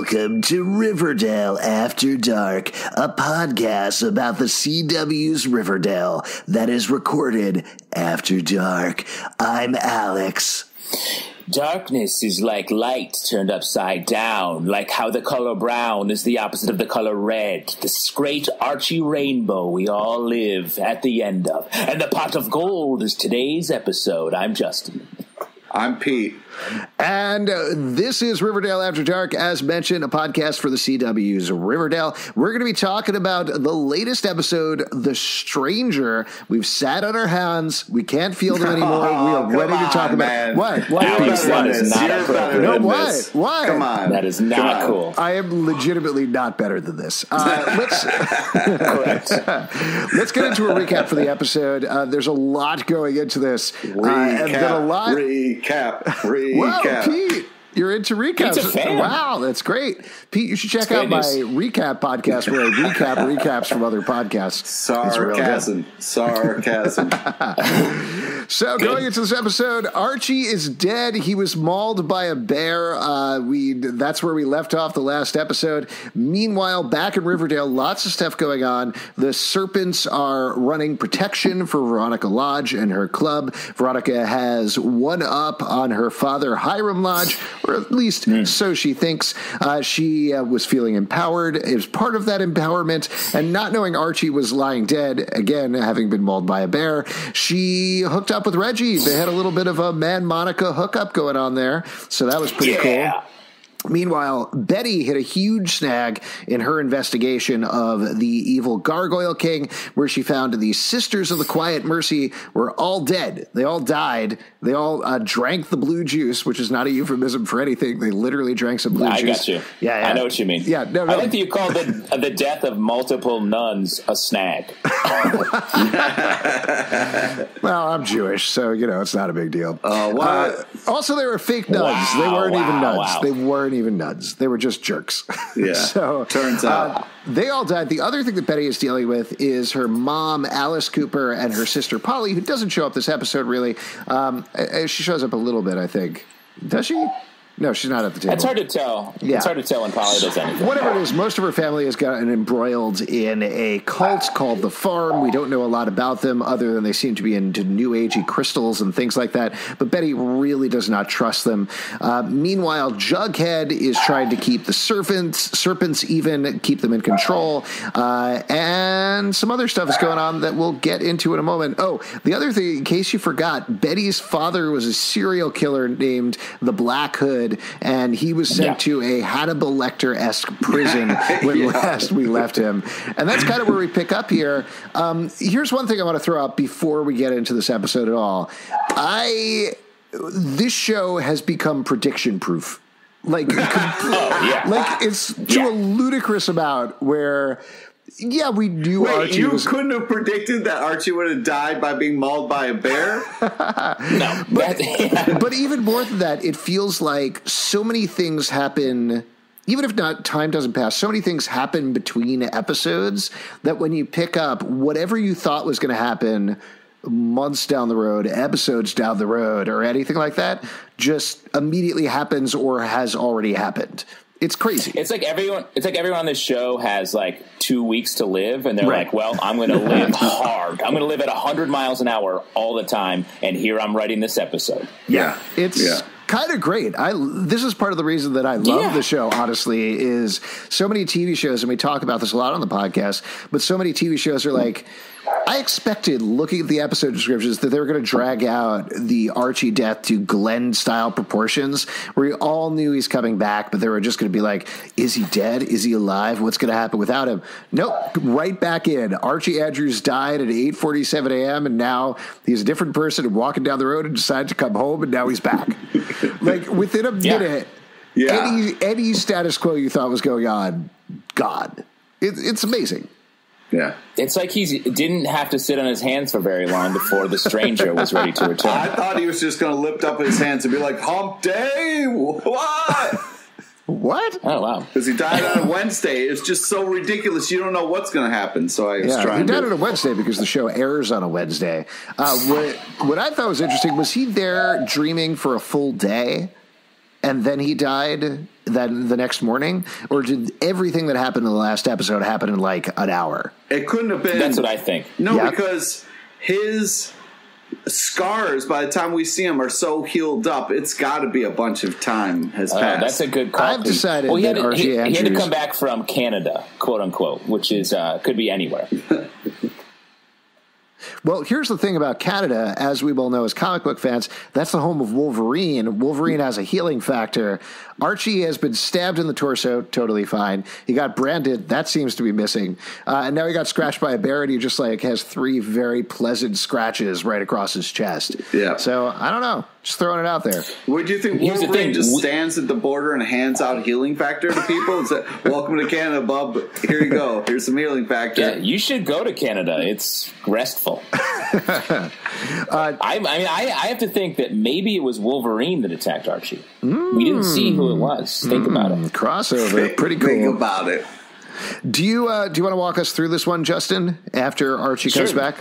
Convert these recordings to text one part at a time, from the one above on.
Welcome to Riverdale After Dark, a podcast about the CW's Riverdale that is recorded after dark. I'm Alex. Darkness is like light turned upside down, like how the color brown is the opposite of the color red. This great Archie rainbow we all live at the end of. And the pot of gold is today's episode. I'm Justin. I'm Pete. And this is Riverdale After Dark, as mentioned, a podcast for the CW's Riverdale. We're going to be talking about the latest episode, The Stranger. We've sat on our hands. We can't feel them anymore. We are ready to talk about what? That is not appropriate. No, what? What? Come on. That is not cool. I am legitimately not better than this. Let's get into a recap for the episode. There's a lot going into this. Recap. Wow, Pete, you're into recaps. Pete's a fan. Wow, that's great. Pete, you should check out my recap podcast where I recap recaps from other podcasts. Sarcasm. So going into this episode, Archie is dead. He was mauled by a bear. That's where we left off the last episode. Meanwhile, back in Riverdale, lots of stuff going on. The Serpents are running protection for Veronica Lodge and her club. Veronica has one up on her father, Hiram Lodge, or at least so she thinks. She was feeling empowered. It was part of that empowerment, and not knowing Archie was lying dead, again, having been mauled by a bear, she hooked up with Reggie. They had a little bit of a man-Monica hookup going on there, so that was pretty cool. Meanwhile, Betty hit a huge snag in her investigation of the evil Gargoyle King, where she found the Sisters of the Quiet Mercy were all dead. They all died. They all drank the blue juice, which is not a euphemism for anything. They literally drank some blue juice. I got you. Yeah, I know what you mean. Yeah, no. I like that you called the death of multiple nuns a snag. Well, I'm Jewish, so, it's not a big deal. What? Also, they were fake nuns. They weren't even nuns. Wow. They weren't even nuns. They were just jerks. Yeah. So turns out they all died. The other thing that Betty is dealing with is her mom, Alice Cooper, and her sister Polly, who doesn't show up this episode really. She shows up a little bit, I think. Does she? No, she's not at the table. It's hard to tell. Yeah. It's hard to tell when Polly does anything. Whatever it is, most of her family has gotten embroiled in a cult called The Farm. We don't know a lot about them other than they seem to be into new agey crystals and things like that. But Betty really does not trust them. Meanwhile, Jughead is trying to keep the serpents even, keep them in control. And some other stuff is going on that we'll get into in a moment. Oh, the other thing, in case you forgot, Betty's father was a serial killer named the Black Hood. And he was sent to a Hannibal Lecter-esque prison when last we left him. And that's kind of where we pick up here. Here's one thing I want to throw out before we get into this episode at all. This show has become prediction-proof. Like it's to a ludicrous amount where... Yeah, we knew Archie you couldn't have predicted that Archie would have died by being mauled by a bear? No. But even more than that, it feels like so many things happen, even if not time doesn't pass, so many things happen between episodes that when you pick up whatever you thought was going to happen months down the road, episodes down the road, or anything like that, just immediately happens or has already happened. It's crazy. It's like everyone on this show has like 2 weeks to live, and they're like, well, I'm going to live hard. I'm going to live at 100 miles an hour all the time, and here I'm writing this episode. Yeah. It's kind of great. This is part of the reason that I love the show, honestly, is so many TV shows, and we talk about this a lot on the podcast, but so many TV shows are like, I expected, looking at the episode descriptions, that they were going to drag out the Archie death to Glenn-style proportions, where we all knew he's coming back, but they were just going to be like, is he dead? Is he alive? What's going to happen without him? Nope, right back in. Archie Andrews died at 8:47 a.m., and now he's a different person and walking down the road and decided to come home, and now he's back. Like, within a minute, any status quo you thought was going on, gone. It's amazing. Yeah. It's like he didn't have to sit on his hands for very long before the stranger was ready to return. I thought he was just going to lift up his hands and be like, hump day? What? What? Oh, wow. Because he died on a Wednesday. It's just so ridiculous. You don't know what's going to happen. So I was trying to. He died on a Wednesday because the show airs on a Wednesday. What I thought was interesting, was he there dreaming for a full day and then he died then the next morning? Or did everything that happened in the last episode happen in like an hour? It couldn't have been. That's what I think. No, because his scars, by the time we see him, are so healed up. It's got to be a bunch of time has passed. That's a good call. I've decided he had, that Archie Andrews... he had to come back from Canada, quote unquote, which is could be anywhere. Well, here's the thing about Canada, as we well know as comic book fans, that's the home of Wolverine. Wolverine has a healing factor. Archie has been stabbed in the torso, totally fine. He got branded, that seems to be missing. And now he got scratched by a bear, and he just like has 3 very pleasant scratches right across his chest. Yeah. So, I don't know. Just throwing it out there. What do you think? Wolverine just stands at the border and hands out healing factor to people and says, welcome to Canada, bub. Here you go. Here's some healing factor. Yeah, you should go to Canada. It's restful. I have to think that maybe it was Wolverine that attacked Archie. We didn't see who it was. Think about it. Crossover. Pretty cool. Think about it. Do you want to walk us through this one, Justin, after Archie comes back?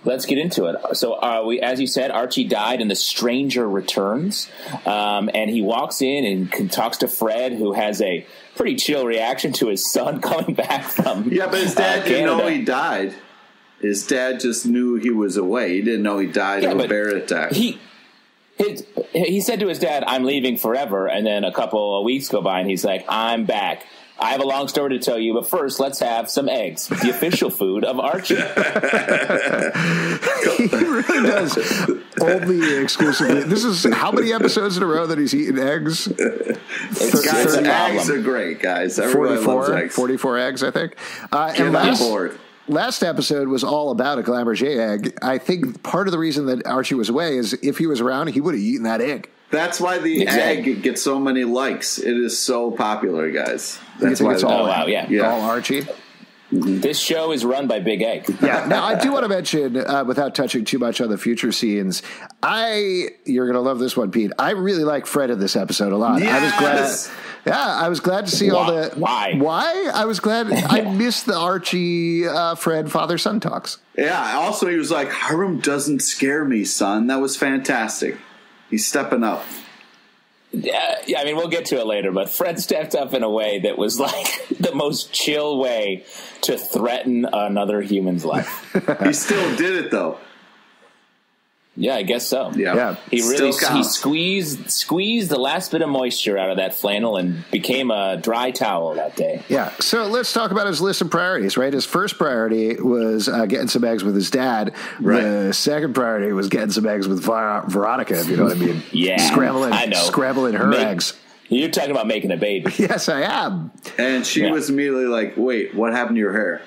Let's get into it. So, as you said, Archie died, and the stranger returns, and he walks in and talks to Fred, who has a pretty chill reaction to his son coming back from but his dad didn't know he died. His dad just knew he was away. He didn't know he died of a bear attack. He said to his dad, "I'm leaving forever," and then a couple of weeks go by, and he's like, "I'm back. I have a long story to tell you, but first, let's have some eggs, the official food of Archie." He really does. Only exclusively. This is how many episodes in a row that he's eaten eggs? Guys, eggs are great, guys. Everybody loves eggs. 44 eggs, I think. And last episode was all about a Glamour-J egg. I think part of the reason that Archie was away is if he was around, he would have eaten that egg. That's why the egg gets so many likes. It is so popular, guys. That's why it's all Archie. Mm-hmm. This show is run by Big Egg. Yeah. Now, I do want to mention, without touching too much on the future scenes, you're going to love this one, Pete. I really like Fred in this episode a lot. Yes! I was glad to see all the... Why? I was glad... I missed the Archie, Fred, father-son talks. Yeah. Also, he was like, Hiram doesn't scare me, son. That was fantastic. He's stepping up. Yeah, I mean, we'll get to it later, but Fred stepped up in a way that was like the most chill way to threaten another human's life. He still did it, though. Yeah, I guess so. Yeah. He really squeezed the last bit of moisture out of that flannel and became a dry towel that day. Yeah. So let's talk about his list of priorities, right? His first priority was getting some eggs with his dad. Right. The second priority was getting some eggs with Veronica, if you know what I mean. Yeah. Scrambling her eggs. You're talking about making a baby. Yes, I am. And she was immediately like, wait, what happened to your hair?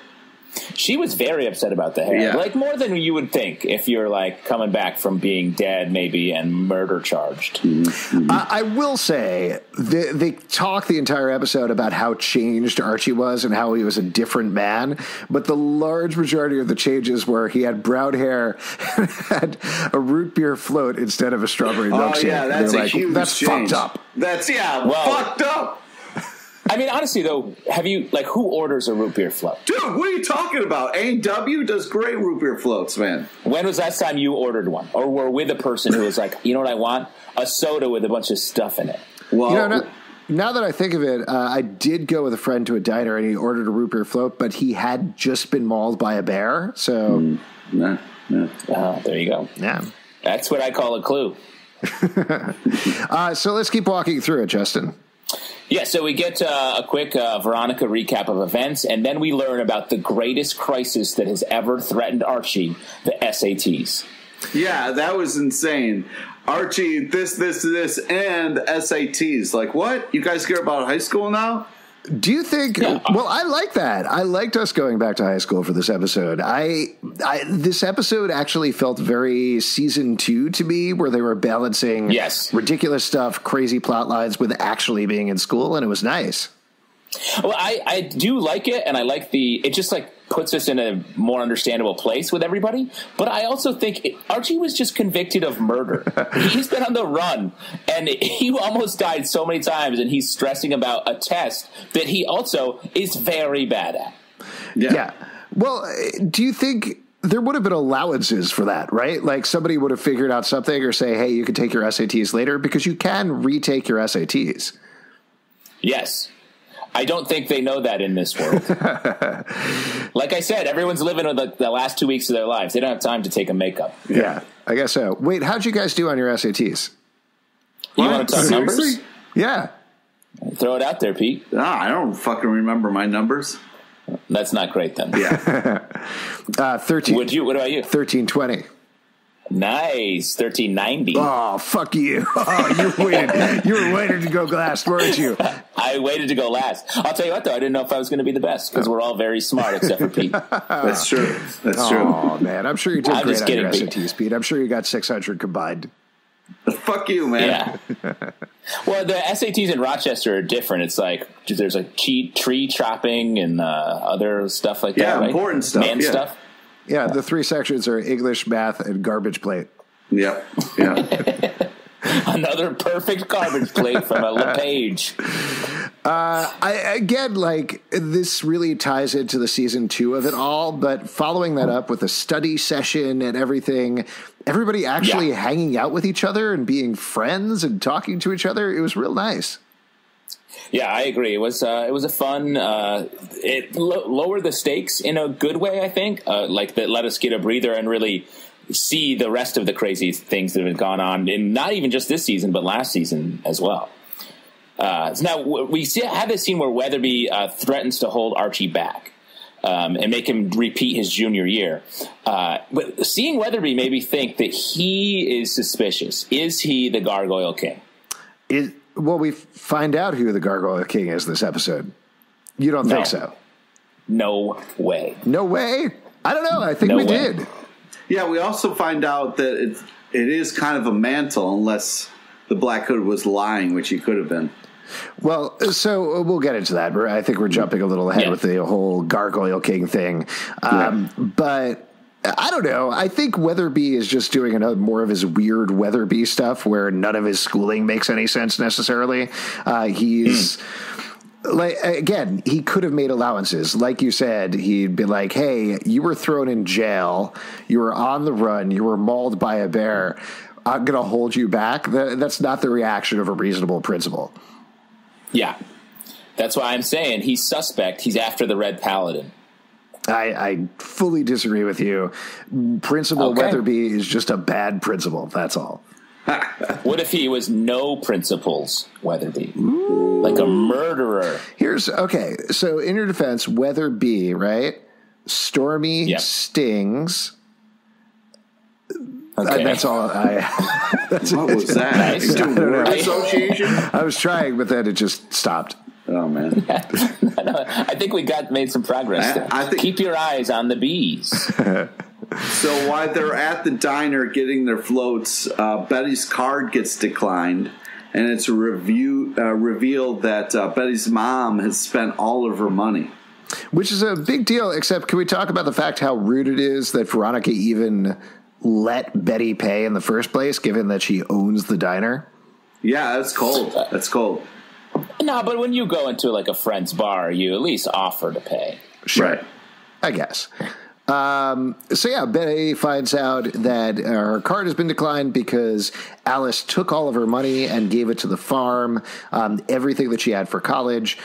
She was very upset about the hair, like more than you would think if you're like coming back from being dead, maybe, and murder charged. Mm-hmm. I will say they talk the entire episode about how changed Archie was and how he was a different man, but the large majority of the changes were he had brown hair and had a root beer float instead of a strawberry milkshake. Oh yeah, that's a huge That's change. fucked up. That's fucked up. I mean, honestly, though, who orders a root beer float? Dude, what are you talking about? A&W does great root beer floats, man. When was last time you ordered one? Or were with a person who was like, you know what I want? A soda with a bunch of stuff in it. Well, now that I think of it, I did go with a friend to a diner and he ordered a root beer float, but he had just been mauled by a bear, so... Nah. There you go. Yeah. That's what I call a clue. So let's keep walking through it, Justin. Yeah, so we get a quick Veronica recap of events, and then we learn about the greatest crisis that has ever threatened Archie, the SATs. Yeah, that was insane. Archie, this, and SATs. Like, what? You guys care about high school now? Do you think? Yeah. Well, I like that. I liked us going back to high school for this episode. This episode actually felt very season 2 to me, where they were balancing ridiculous stuff, crazy plot lines with actually being in school, and it was nice. Well, I do like it, and I like it just like puts us in a more understandable place with everybody. But I also think Archie was just convicted of murder. He's been on the run, and he almost died so many times, and he's stressing about a test that he also is very bad at. Yeah. Well, do you think there would have been allowances for that, right? Like somebody would have figured out something or say, hey, you can take your SATs later, because you can retake your SATs. Yes. I don't think they know that in this world. Like I said, everyone's living with the last 2 weeks of their lives. They don't have time to take a makeup. Yeah, I guess so. Wait, how'd you guys do on your SATs? You want to talk numbers? Yeah. Throw it out there, Pete. I don't fucking remember my numbers. That's not great then. Yeah. 13. What about you? 1320. Nice. 1390. Oh, fuck you. Oh, you were waiting to go last, weren't you? I waited to go last. I'll tell you what, though. I didn't know if I was going to be the best, because we're all very smart except for Pete. That's true. That's true. Oh, man. I'm sure you did great on your Pete. SATs, Pete. I'm sure you got 600 combined. Fuck you, man. Yeah. Well, the SATs in Rochester are different. It's like there's like tree chopping and other stuff like that. Yeah, right? important stuff. Man stuff. Yeah, the 3 sections are English, math, and garbage plate. Yep. Yeah. Another perfect garbage plate from a LePage. This really ties into the season 2 of it all, but following that up with a study session and everything, everybody actually hanging out with each other and being friends and talking to each other, it was real nice. Yeah, I agree. It was a fun. It lowered the stakes in a good way, I think. That let us get a breather and really see the rest of the crazy things that have gone on, in not even just this season, but last season as well. Now we have this scene where Weatherby threatens to hold Archie back and make him repeat his junior year. But seeing Weatherby made me think that he is suspicious. Is he the Gargoyle King? Well, we find out who the Gargoyle King is this episode. You don't think so? No way. No way? I don't know. I think we did. Yeah, we also find out that it is kind of a mantle, unless the Black Hood was lying, which he could have been. Well, so we'll get into that. I think we're jumping a little ahead with the whole Gargoyle King thing. But I don't know. I think Weatherby is just doing more of his weird Weatherby stuff where none of his schooling makes any sense necessarily. He's... Like, again, he could have made allowances. Like you said, he'd be like, hey, you were thrown in jail. You were on the run. You were mauled by a bear. I'm going to hold you back. That's not the reaction of a reasonable principal. Yeah. That's why I'm saying he's suspect. He's after the Red Paladin. I fully disagree with you. Principal Weatherby is just a bad principal. That's all. What if he was no principles Weatherby? Ooh. Like a murderer. So in your defense, Weatherby, right? Stormy stings. Okay. That's all. What was that? Nice. Word association? I was trying, but then it just stopped. Oh, man. I think we made some progress there. Keep your eyes on the bees. So while they're at the diner getting their floats, Betty's card gets declined, and it's revealed that Betty's mom has spent all of her money. Which is a big deal, except can we talk about the fact how rude it is that Veronica even let Betty pay in the first place, given that she owns the diner? Yeah, that's cold. That's cold. No, but when you go into like a friend's bar, you at least offer to pay. Sure. Right. I guess. Betty finds out that her card has been declined because Alice took all of her money and gave it to the farm, everything that she had for college.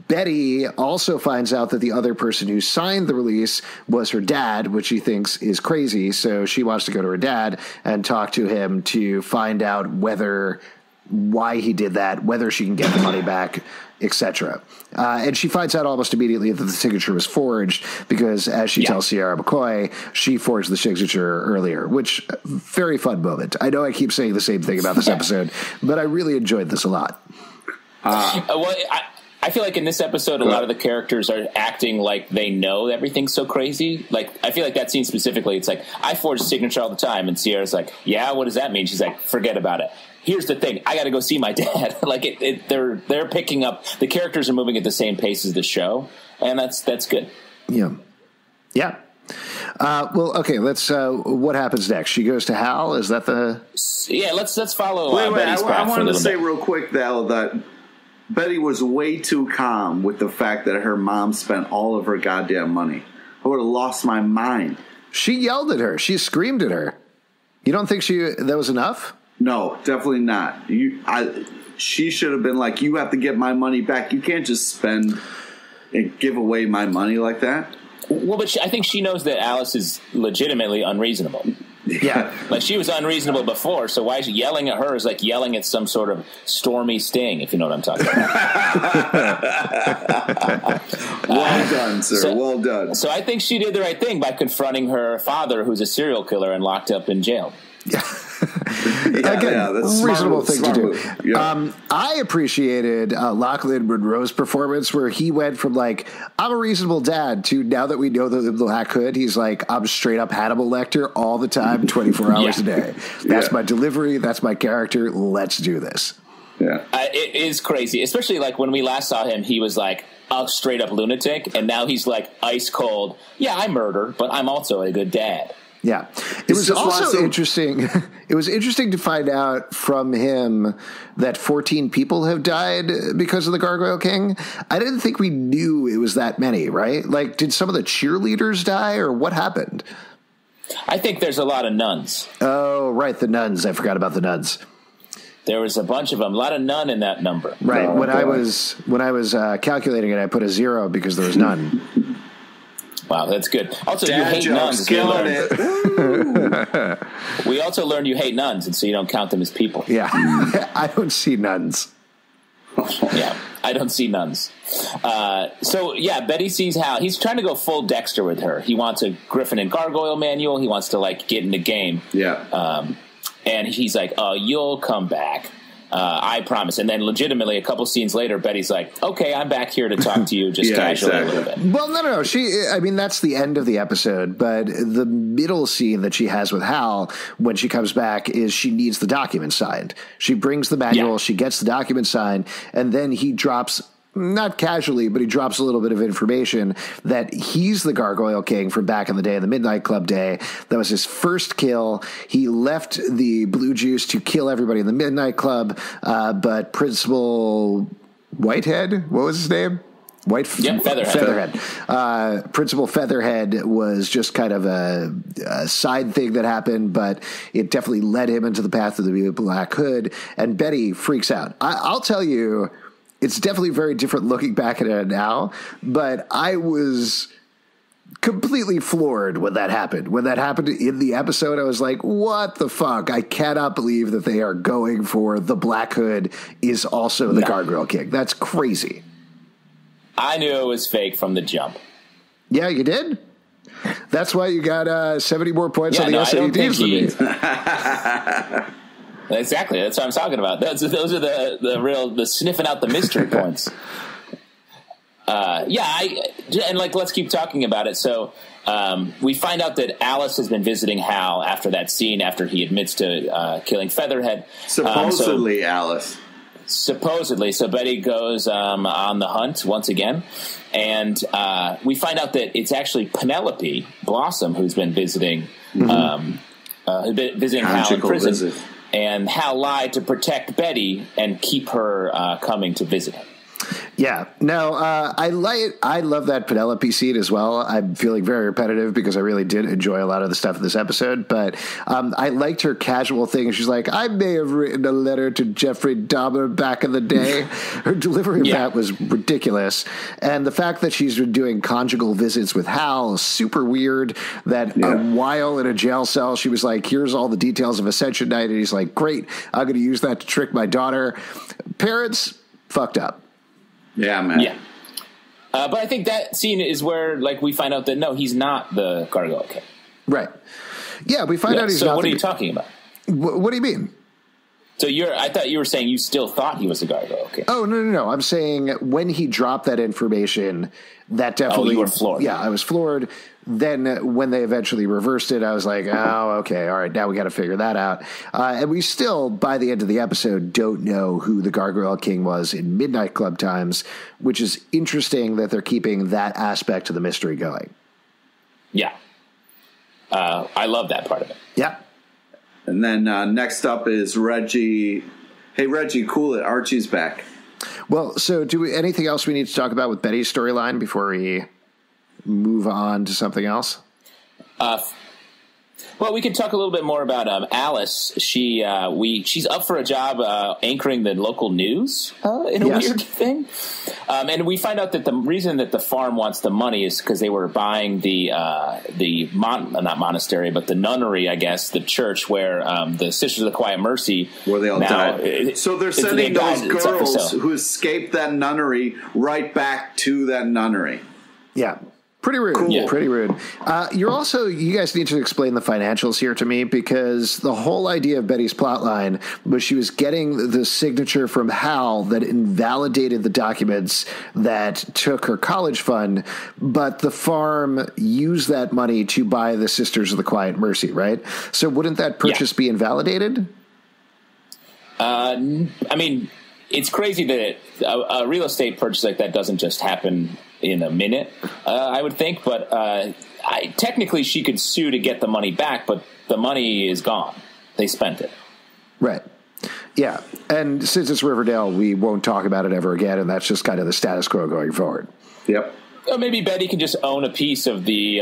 Betty also finds out that the other person who signed the release was her dad, which she thinks is crazy. So she wants to go to her dad and talk to him to find out whether why he did that, whether she can get the money back, etc. And she finds out almost immediately that the signature was forged because, as she tells Sierra McCoy, she forged the signature earlier, which very fun moment. I know I keep saying the same thing about this episode, but I really enjoyed this a lot. I feel like in this episode, a lot of the characters are acting like they know everything's so crazy. Like, I feel like that scene specifically, it's like, I forge a signature all the time. And Sierra's like, yeah, what does that mean? She's like, forget about it. Here's the thing. I got to go see my dad. Like, they're picking up, the characters are moving at the same pace as the show. And that's good. Yeah. Yeah. Well, okay, let's, what happens next? She goes to Hal? Is that the... Yeah, let's follow I Betty's path for a wanted to little say bit. real quick, though, that Betty was way too calm with the fact that her mom spent all of her goddamn money. I would have lost my mind. She yelled at her. She screamed at her. You don't think that was enough? No, definitely not. She should have been like, you have to get my money back. You can't just spend and give away my money like that. Well, but I think she knows that Alice is legitimately unreasonable. Yeah. Like, she was unreasonable before, so why is she yelling at her is like yelling at some sort of Stormy Sting, if you know what I'm talking about. Well done, sir. Well done. So I think she did the right thing by confronting her father, who's a serial killer and locked up in jail. Yeah. Again, that's a reasonable thing to do. Yeah. I appreciated Lachlan Monroe's performance, where he went from like, I'm a reasonable dad, to now that we know the Black Hood, he's like, I'm straight up Hannibal Lecter all the time, 24 hours a day. That's my delivery. That's my character. Let's do this. Yeah. It is crazy, especially like when we last saw him, he was like a straight up lunatic, and now he's like ice cold. Yeah, I murder, but I'm also a good dad. Yeah. It was also interesting. It was interesting to find out from him that 14 people have died because of the Gargoyle King. I didn't think we knew it was that many, right? Like, did some of the cheerleaders die, or what happened? I think there's a lot of nuns. Oh, right. The nuns. I forgot about the nuns. There was a bunch of them. A lot of none in that number. Right. When I was calculating it, I put a 0 because there was none. Wow, that's good. Also, Dad you hate jokes, nuns. killing it. We also learned you hate nuns, and so you don't count them as people. Yeah. I don't see nuns. Yeah, I don't see nuns. So, Betty sees Hal. He's trying to go full Dexter with her. He wants a Griffin and Gargoyle manual. He wants to, like, get in the game. Yeah. And he's like, oh, you'll come back. I promise. And then legitimately a couple scenes later, Betty's like, okay, I'm back here to talk to you just casually a little bit. Well, no. That's the end of the episode. But the middle scene that she has with Hal when she comes back is she needs the document signed. She brings the manual, she gets the document signed, and then he drops, not casually, but he drops a little bit of information that he's the Gargoyle King from back in the day, in the Midnight Club day. That was his first kill. He left the Blue Juice to kill everybody in the Midnight Club, but Principal Whitehead, what was his name? Featherhead. Principal Featherhead was just kind of a side thing that happened, but it definitely led him into the path of the Black Hood, and Betty freaks out. I'll tell you, it's definitely very different looking back at it now, but I was completely floored when that happened. When that happened in the episode, I was like, what the fuck? I cannot believe that they are going for the Black Hood is also the Gargoyle King. That's crazy. I knew it was fake from the jump. Yeah, you did? That's why you got 70 more points on the SATs than me. Exactly. That's what I'm talking about. Those are the sniffing out the mystery points. Let's keep talking about it. So we find out that Alice has been visiting Hal after that scene, after he admits to killing Featherhead. Supposedly, Alice. Supposedly. So Betty goes on the hunt once again. And we find out that it's actually Penelope Blossom who's been visiting Hal in prison. Visit. And Hal lied to protect Betty and keep her coming to visit him. Yeah, no, I love that Penelope scene as well. I'm feeling very repetitive because I really did enjoy a lot of the stuff in this episode, but I liked her casual thing. She's like, I may have written a letter to Jeffrey Dahmer back in the day. Her delivery of that was ridiculous. And the fact that she's been doing conjugal visits with Hal is super weird. That while in a jail cell, she was like, here's all the details of Ascension Night. And he's like, great, I'm going to use that to trick my daughter. Parents, fucked up. Yeah, man. Yeah. But I think that scene is where, like, we find out that, no, he's not the Gargoyle King. Right. Yeah, we find out he's not. So what are you talking about? What do you mean? So I thought you were saying you still thought he was the Gargoyle King. Oh, no. I'm saying when he dropped that information, that definitely... Oh, you were floored. Yeah, I was floored. Then when they eventually reversed it, I was like, oh, okay, all right, now we got to figure that out. And we still, by the end of the episode, don't know who the Gargoyle King was in Midnight Club times, which is interesting that they're keeping that aspect of the mystery going. Yeah. I love that part of it. Yeah. And then next up is Reggie. Hey, Reggie, cool it. Archie's back. Well, so anything else we need to talk about with Betty's storyline before we move on to something else? Well, we can talk a little bit more about Alice. She's up for a job anchoring the local news in a weird thing. And we find out that the reason that the farm wants the money is because they were buying not monastery, but the nunnery, I guess, the church where the Sisters of the Quiet Mercy, where they all died. So they're sending those girls who escaped that nunnery right back to that nunnery. Yeah. Pretty rude. Cool. Yeah. Pretty rude. You guys need to explain the financials here to me, because the whole idea of Betty's plotline was she was getting the signature from Hal that invalidated the documents that took her college fund, but the farm used that money to buy the Sisters of the Quiet Mercy, right? So wouldn't that purchase be invalidated? I mean, it's crazy that a real estate purchase like that doesn't just happen in a minute, I would think. But technically she could sue to get the money back, but the money is gone. They spent it. Right. Yeah. And since it's Riverdale, we won't talk about it ever again, and that's just kind of the status quo going forward. Yep. Or maybe Betty can just own a piece of the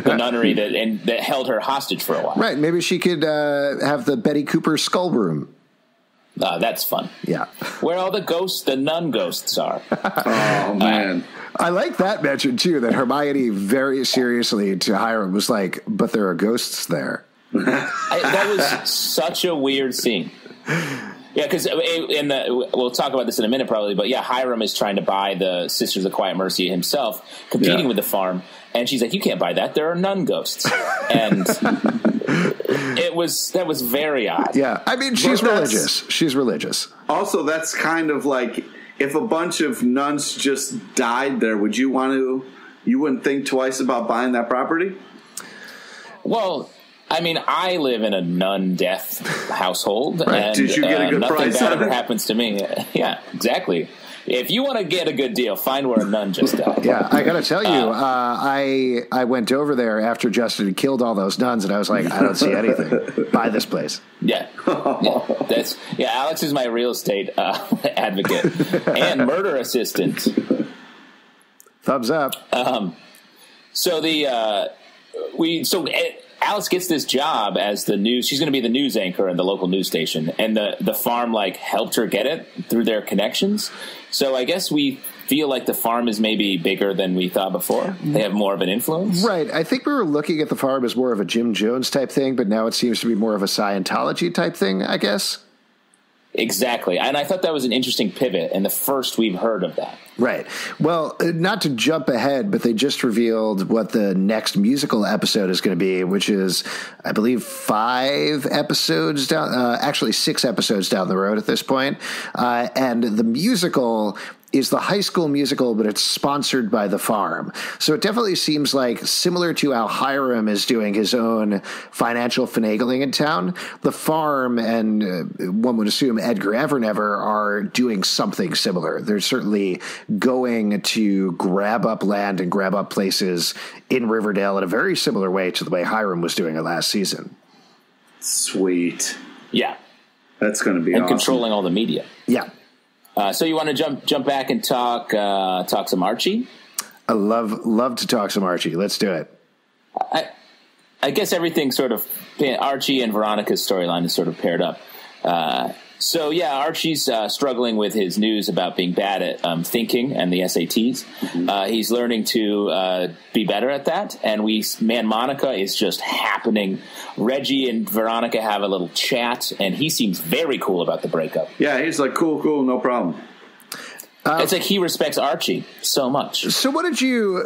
nunnery that held her hostage for a while. Right. Maybe she could have the Betty Cooper skull room. That's fun. Yeah. Where all the nun ghosts are. Oh, man. I like that mention, too, that Hermione very seriously to Hiram was like, but there are ghosts there. That was such a weird scene. Yeah, because we'll talk about this in a minute probably, but yeah, Hiram is trying to buy the Sisters of Quiet Mercy himself, competing with the farm, and she's like, you can't buy that, there are nun ghosts. And that was very odd. Yeah, I mean, she's religious. She's religious. Also, that's kind of like, if a bunch of nuns just died there, you wouldn't think twice about buying that property? Well, I mean, I live in a nun death household, and did you get a good nothing price bad on ever it? happens to me. Yeah, exactly. If you want to get a good deal, find where a nun just died. Yeah, I got to tell you, I went over there after Justin had killed all those nuns, and I was like, I don't see anything. Buy this place. Yeah. Alex is my real estate advocate and murder assistant. Thumbs up. Alice gets this job as the news. She's going to be the news anchor in the local news station, and the farm helped her get it through their connections. So I guess we feel like the farm is maybe bigger than we thought before. They have more of an influence, right? I think we were looking at the farm as more of a Jim Jones type thing, but now it seems to be more of a Scientology type thing, I guess. Exactly. And I thought that was an interesting pivot, and the first we've heard of that. Right. Well, not to jump ahead, but they just revealed what the next musical episode is going to be, which is, I believe, 5 episodes down, actually 6 episodes down the road at this point. And the musical is the High School Musical, but it's sponsored by the farm. So it definitely seems like, similar to how Hiram is doing his own financial finagling in town, the farm and one would assume Edgar Evernever are doing something similar. They're certainly going to grab up land and grab up places in Riverdale in a very similar way to the way Hiram was doing it last season. Sweet. Yeah. That's going to be awesome. And controlling all the media. Yeah. So you want to jump back and talk some Archie? I love to talk some Archie. Let's do it. I guess everything sort of Archie and Veronica's storyline is sort of paired up. So yeah, Archie's struggling with his news about being bad at thinking and the SATs. He's learning to be better at that, and Monica is just happening. Reggie and Veronica have a little chat, and he seems very cool about the breakup. Yeah, he's like, cool, no problem. It's like he respects Archie so much. So what did you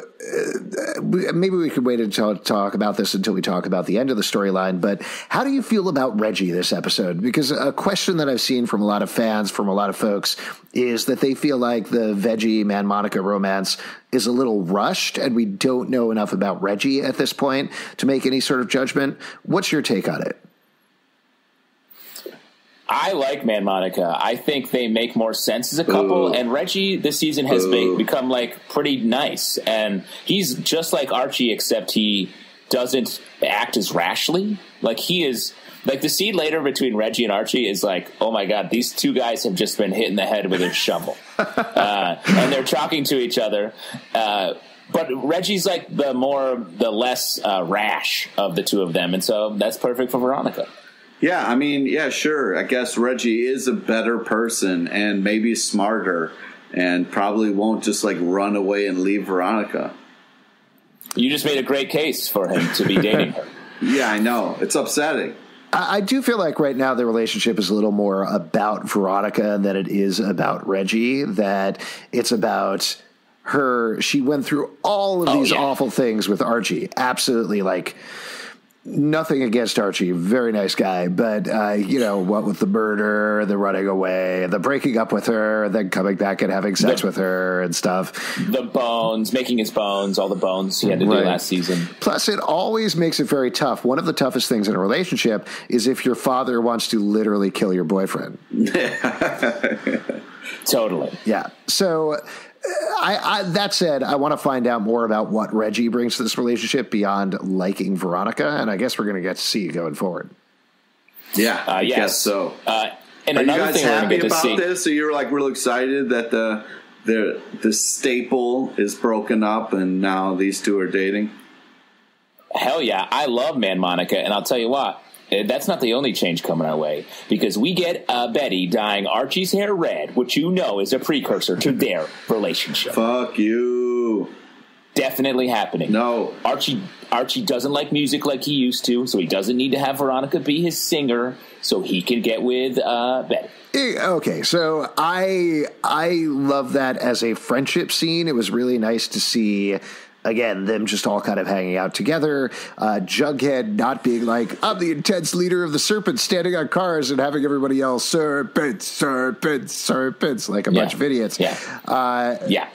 maybe we could wait until talk about this until we talk about the end of the storyline, but how do you feel about Reggie this episode? Because a question that I've seen from a lot of fans, from a lot of folks, is that they feel like the Veggie Man-Monica romance is a little rushed and we don't know enough about Reggie at this point to make any sort of judgment. What's your take on it? I like Man-Monica. I think they make more sense as a couple. And Reggie this season has become like pretty nice. And he's just like Archie, except he doesn't act as rashly. Like he is like the scene later between Reggie and Archie is like, oh my God, these two guys have just been hit in the head with a shovel. And they're talking to each other. But Reggie's like the less rash of the two of them. And so that's perfect for Veronica. Yeah, I mean, yeah, sure. I guess Reggie is a better person and maybe smarter and probably won't just like run away and leave Veronica. You just made a great case for him to be dating her. Yeah, I know. It's upsetting. I do feel like right now the relationship is a little more about Veronica than it is about Reggie, that it's about her. She went through all of these awful things with Archie. Absolutely, like, nothing against Archie, very nice guy, but what with the murder, the running away, the breaking up with her, then coming back and having sex with her and stuff. The bones, making his bones, all the bones he had to do last season. Plus, it always makes it very tough. One of the toughest things in a relationship is if your father wants to literally kill your boyfriend. Totally. Yeah. So that said, I want to find out more about what Reggie brings to this relationship beyond liking Veronica, and I guess we're going to get to see going forward. Yeah, I guess so. And are you another guys thing happy about this? So you're like real excited that the staple is broken up and now these two are dating? Hell yeah, I love Man-Monica, and I'll tell you what. That's not the only change coming our way, because we get Betty dyeing Archie's hair red, which is a precursor to their relationship. Fuck you. Definitely happening. No. Archie doesn't like music like he used to, so he doesn't need to have Veronica be his singer, so he can get with Betty. Okay, so I love that as a friendship scene. It was really nice to see, again, them just all kind of hanging out together. Jughead not being like, I'm the intense leader of the Serpents, standing on cars and having everybody yell, Serpents, Serpents, Serpents, like a bunch of idiots. Yeah.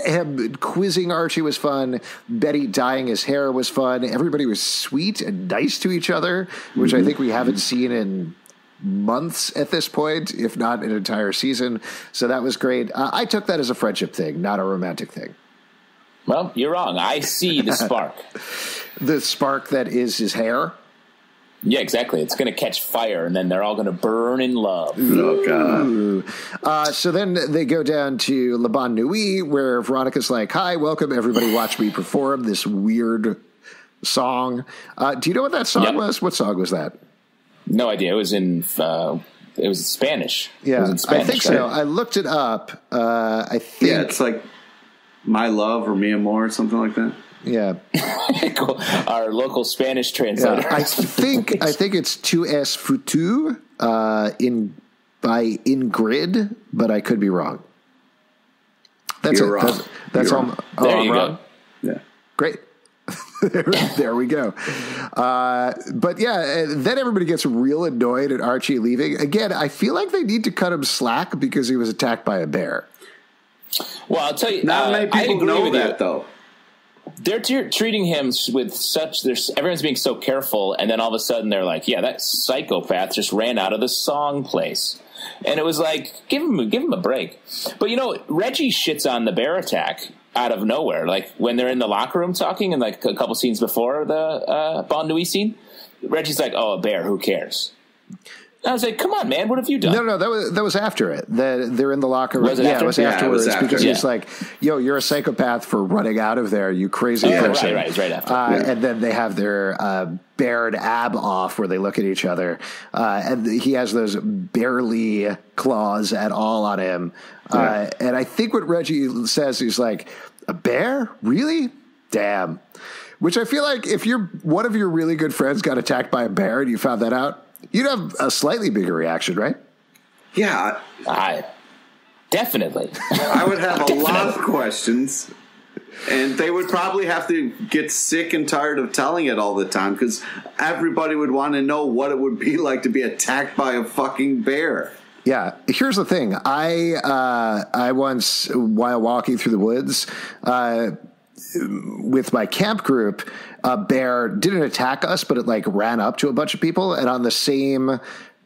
Him quizzing Archie was fun. Betty dyeing his hair was fun. Everybody was sweet and nice to each other, which I think we haven't seen in months at this point, if not an entire season. So that was great. I took that as a friendship thing, not a romantic thing. Well, you're wrong. I see the spark. The spark that is his hair? Yeah, exactly. It's going to catch fire, and then they're all going to burn in love. Oh, God. So then they go down to Le Bon Nuit, where Veronica's like, hi, welcome, everybody, watch me perform this weird song. Do you know what that song was? What song was that? No idea. It was in... it was Spanish. Yeah, it was in Spanish, I think so. I looked it up. I think... Yeah, it's like My Love or Mi Amor or something like that. Yeah. Cool. Our local Spanish translator. Yeah, I think it's Tu es futu by Ingrid, but I could be wrong. That's You're it. wrong. That's You're all. wrong. There you wrong? go. Yeah. Great. There we go. But yeah, then everybody gets real annoyed at Archie leaving. Again, I feel like they need to cut him slack because he was attacked by a bear. Well, I'll tell you. Not many people know that, though. They're treating him with such. Everyone's being so careful, and then all of a sudden they're like, "Yeah, that psychopath just ran out of the song place," and it was like, give him a break. But Reggie shits on the bear attack out of nowhere, like when they're in the locker room talking, and like a couple scenes before the Bon Nuit scene, Reggie's like, "Oh, a bear, who cares?" I was like, come on, man, what have you done? No, that was after it. They're in the locker room. Was it after? It was afterwards after. because he's like, yo, you're a psychopath for running out of there, you crazy person. Right, it's right after. And then they have their bared ab off where they look at each other. And he has those barely claws at all on him. And I think what Reggie says, he's like, a bear? Really? Damn. Which I feel like if one of your really good friends got attacked by a bear and you found that out, you'd have a slightly bigger reaction, right? Yeah. Definitely. I would have a lot of questions, and they would probably have to get sick and tired of telling it all the time because everybody would want to know what it would be like to be attacked by a fucking bear. Yeah. Here's the thing. I once, while walking through the woods with my camp group, a bear didn't attack us, but it like ran up to a bunch of people. And on the same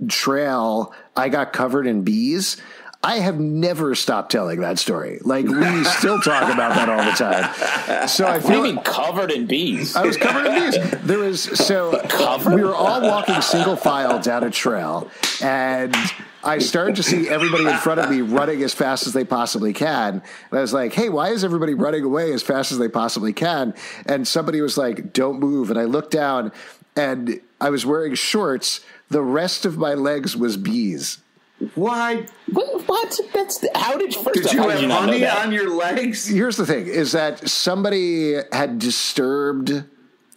trail, I got covered in bees. I have never stopped telling that story. Like, we still talk about that all the time. So I feel. What do you mean covered in bees? I was covered in bees. We were all walking single file down a trail, and I started to see everybody in front of me running as fast as they possibly can. And I was like, hey, why is everybody running away as fast as they possibly can? And somebody was like, don't move. And I looked down, and I was wearing shorts. The rest of my legs was bees. Why? What? How did you have honey on your legs? Here's the thing, is that somebody had disturbed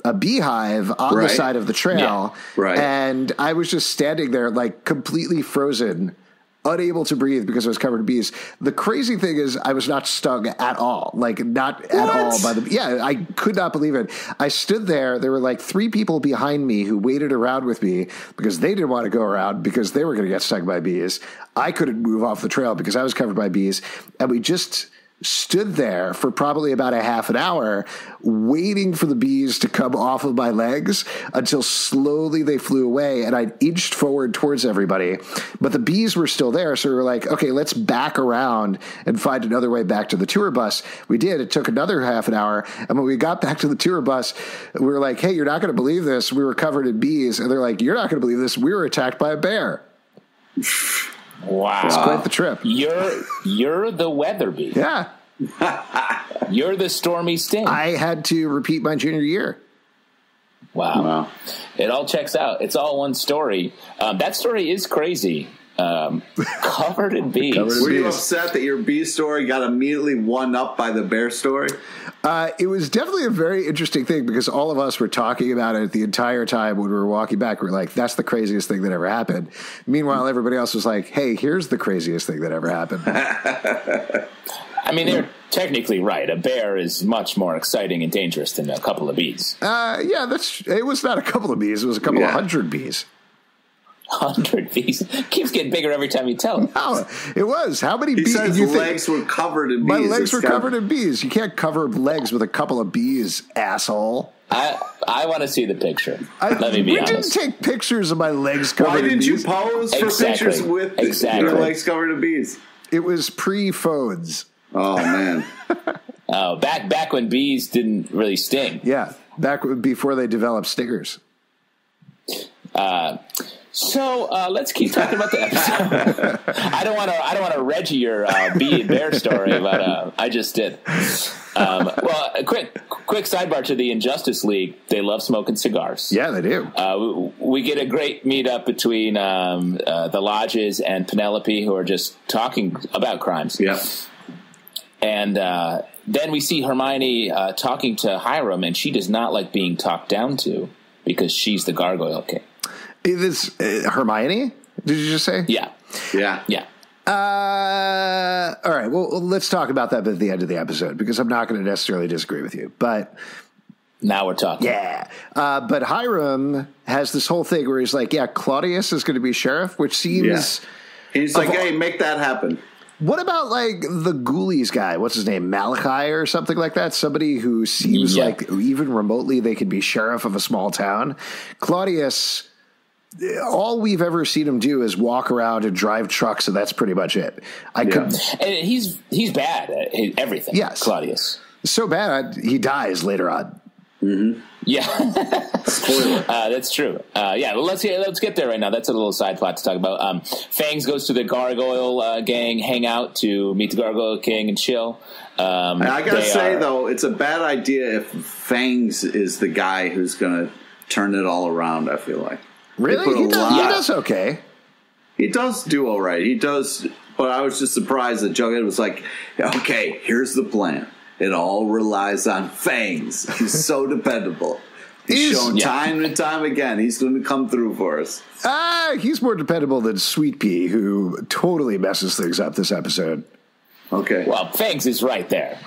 a beehive on the side of the trail. Yeah. Right. And I was just standing there like completely frozen, unable to breathe because I was covered in bees. The crazy thing is I was not stung at all. Like not at all by the, I could not believe it. I stood there. There were like 3 people behind me who waited around with me because they didn't want to go around because they were going to get stung by bees. I couldn't move off the trail because I was covered by bees. And we just stood there for probably about a half an hour waiting for the bees to come off of my legs until slowly they flew away and I inched forward towards everybody. But the bees were still there. So we were like, okay, let's back around and find another way back to the tour bus. We did. It took another half an hour. And when we got back to the tour bus, we were like, hey, you're not going to believe this. We were covered in bees. And they're like, you're not going to believe this. We were attacked by a bear. Wow. It's quite the trip. You're the Weatherby. Yeah. You're the Stormy Sting. I had to repeat my junior year. Wow. It all checks out. It's all one story. That story is crazy. Covered in bees. Were you upset that your bee story got immediately one up by the bear story? It was definitely a very interesting thing because all of us were talking about it the entire time when we were walking back. We were like, that's the craziest thing that ever happened. Meanwhile, everybody else was like, hey, here's the craziest thing that ever happened. I mean, they're technically right. A bear is much more exciting and dangerous than a couple of bees. It was not a couple of bees. It was a couple of 100 bees. 100 bees. Keeps getting bigger every time you tell it. No, it was. How many bees? His legs were covered in bees. My legs were covered in bees. You can't cover legs with a couple of bees, asshole. I want to see the picture. Let me be honest. We didn't take pictures of my legs covered in bees. Why didn't you pose for pictures with your legs covered in bees? It was pre-phones. Oh, man. Oh, back when bees didn't really sting. Yeah, before they developed stingers. So let's keep talking about the episode. I don't want to Reggie your bee and bear story, but I just did. Well, a quick sidebar to the Injustice League. They love smoking cigars. Yeah, they do. We get a great meetup between the Lodges and Penelope, who are just talking about crimes. Yeah. And then we see Hermione talking to Hiram, and she does not like being talked down to because she's the Gargoyle King. Is Hermione? Did you just say? Yeah. All right. Well, let's talk about that at the end of the episode because I'm not going to necessarily disagree with you. But now we're talking. Yeah. But Hiram has this whole thing where he's like, yeah, Claudius is going to be sheriff, which seems. Yeah. He's like, hey, make that happen. What about like the Ghoulies guy? What's his name? Malachi or something like that? Somebody who seems like even remotely they could be sheriff of a small town. Claudius, all we've ever seen him do is walk around and drive trucks, and that's pretty much it. And he's bad at everything. Yes. Claudius. So bad he dies later on. Yeah, Spoiler. that's true. Yeah, let's get there right now. That's a little side plot to talk about. Fangs goes to the Gargoyle gang hangout to meet the Gargoyle King and chill. I gotta say though, it's a bad idea if Fangs is the guy who's gonna turn it all around. I feel like Really? He does okay. He does do all right. He does, but I was just surprised that Jughead was like, "Okay, here's the plan. It all relies on Fangs. He's so dependable. He's shown time and time again. He's going to come through for us." He's more dependable than Sweet Pea, who totally messes things up this episode. Okay. Well, Fangs is right there.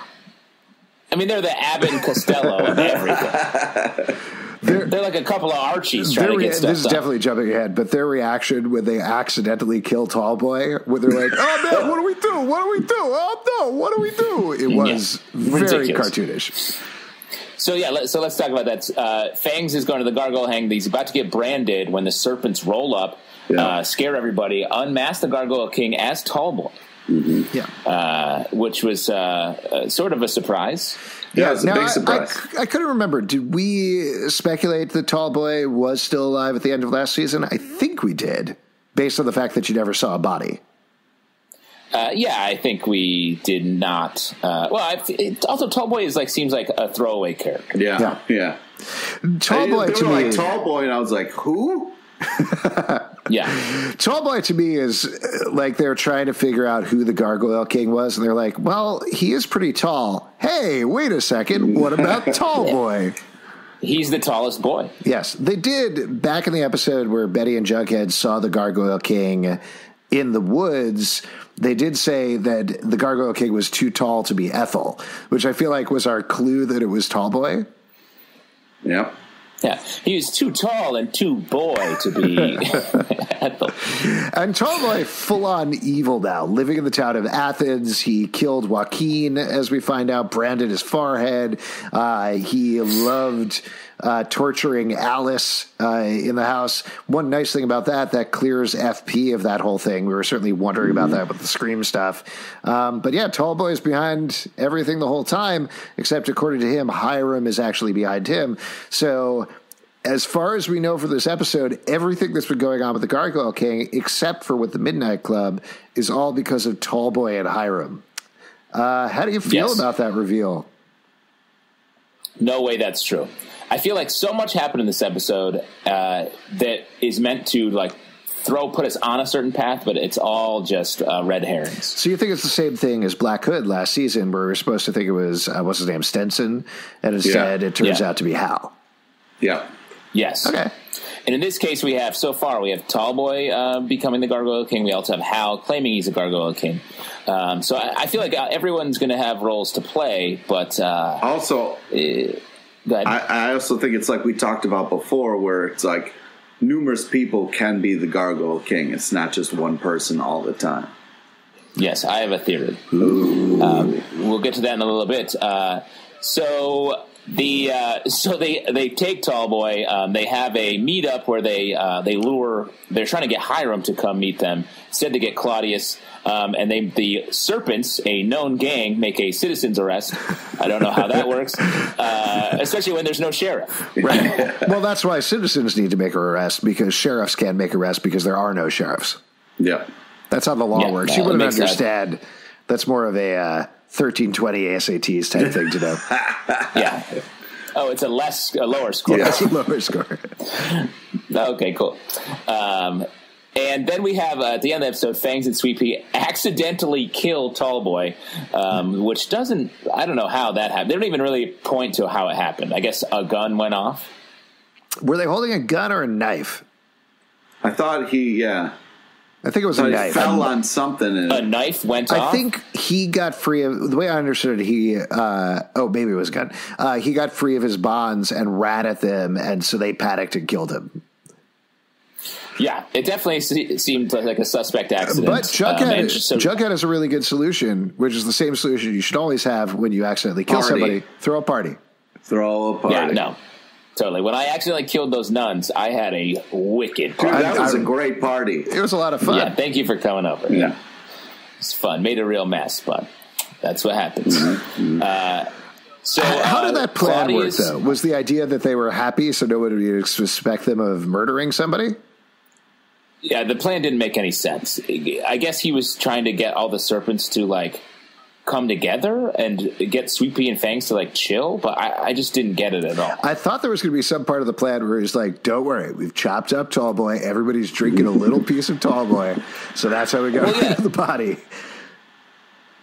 I mean, they're the Abbott and Costello of everything. They're like a couple of Archies trying to get stuff This is definitely jumping ahead, but their reaction when they accidentally kill Tallboy, when they're like, "Oh man, what do we do? What do we do? Oh no, what do we do?" It was very cartoonish. So let's talk about that. Fangs is going to the Gargoyle hang. He's about to get branded when the serpents roll up, scare everybody, unmask the Gargoyle King as Tallboy. Which was sort of a surprise. Yeah, it's a big surprise. I couldn't remember. Did we speculate that Tallboy was still alive at the end of last season? I think we did, based on the fact that you never saw a body. I think we did not. Also, Tallboy seems like a throwaway character. Yeah. Tallboy to me, Tallboy, and I was like, who? Tallboy to me is like they're trying to figure out who the Gargoyle King was, and they're like, well, he is pretty tall. Hey, wait a second. What about Tallboy? He's the tallest boy. Yes, they did back in the episode where Betty and Jughead saw the Gargoyle King in the woods. They did say that the Gargoyle King was too tall to be Ethel, which I feel like was our clue that it was Tallboy. Yep. Yeah, he was too tall and too boy to be Ethel. And Tallboy, full-on evil now, living in the town of Athens. He killed Joaquin, as we find out, branded his forehead. He loved torturing Alice in the house. One nice thing about that clears FP of that whole thing. We were certainly wondering about that with the Scream stuff. But yeah, Tallboy's behind everything the whole time, except according to him, Hiram is actually behind him. So as far as we know for this episode, everything that's been going on with the Gargoyle King, except for with the Midnight Club, is all because of Tallboy and Hiram. How do you feel about that reveal? No way that's true. I feel like so much happened in this episode that is meant to put us on a certain path, but it's all just red herrings. So you think it's the same thing as Black Hood last season, where we were supposed to think it was what's his name, Stenson, and instead it turns out to be Hal. Yeah. Yes. Okay. And in this case, we have Tallboy becoming the Gargoyle King. We also have Hal claiming he's a Gargoyle King. So I feel like everyone's going to have roles to play, but also. Go ahead. I also think it's like we talked about before, where it's like numerous people can be the Gargoyle King. It's not just one person all the time. Yes, I have a theory. We'll get to that in a little bit. So they take Tallboy. They have a meetup where they're trying to get Hiram to come meet them. Instead, they get Claudius, and the Serpents, a known gang, make a citizen's arrest. I don't know how that works, especially when there's no sheriff. Right. Well, that's why citizens need to make an arrest, because sheriffs can't make arrests because there are no sheriffs. Yeah. That's how the law works. You wouldn't understand. That's more of a 1320 SATs type thing to know. Yeah. Oh, it's a lower score. Yeah, it's a lower score. Okay, cool. And then we have, at the end of the episode, Fangs and Sweet Pea accidentally kill Tallboy, which doesn't, I don't know how that happened. They don't even really point to how it happened. I guess a gun went off. Were they holding a gun or a knife? I thought I think it was a knife. He fell on something. A knife went off? I think he got free of, the way I understood it, maybe it was a gun. He got free of his bonds and ran at them, and so they panicked and killed him. Yeah, it definitely seemed like a suspect accident. But Jughead has a really good solution, which is the same solution you should always have when you accidentally kill somebody. Throw a party. Yeah, no. Totally. When I accidentally killed those nuns, I had a wicked party. Dude, that was a great party. It was a lot of fun. Yeah, thank you for coming over. Yeah. It's fun. Made a real mess, but that's what happens. So how did that plan Claudius, work, though? Was the idea that they were happy so no one would suspect them of murdering somebody? Yeah, the plan didn't make any sense. I guess he was trying to get all the serpents to, like, come together and get Sweet Pea and Fangs to, like, chill, but I just didn't get it at all. I thought there was going to be some part of the plan where he's like, don't worry, we've chopped up Tall Boy, everybody's drinking a little piece of Tall Boy, so that's how we got rid of the body.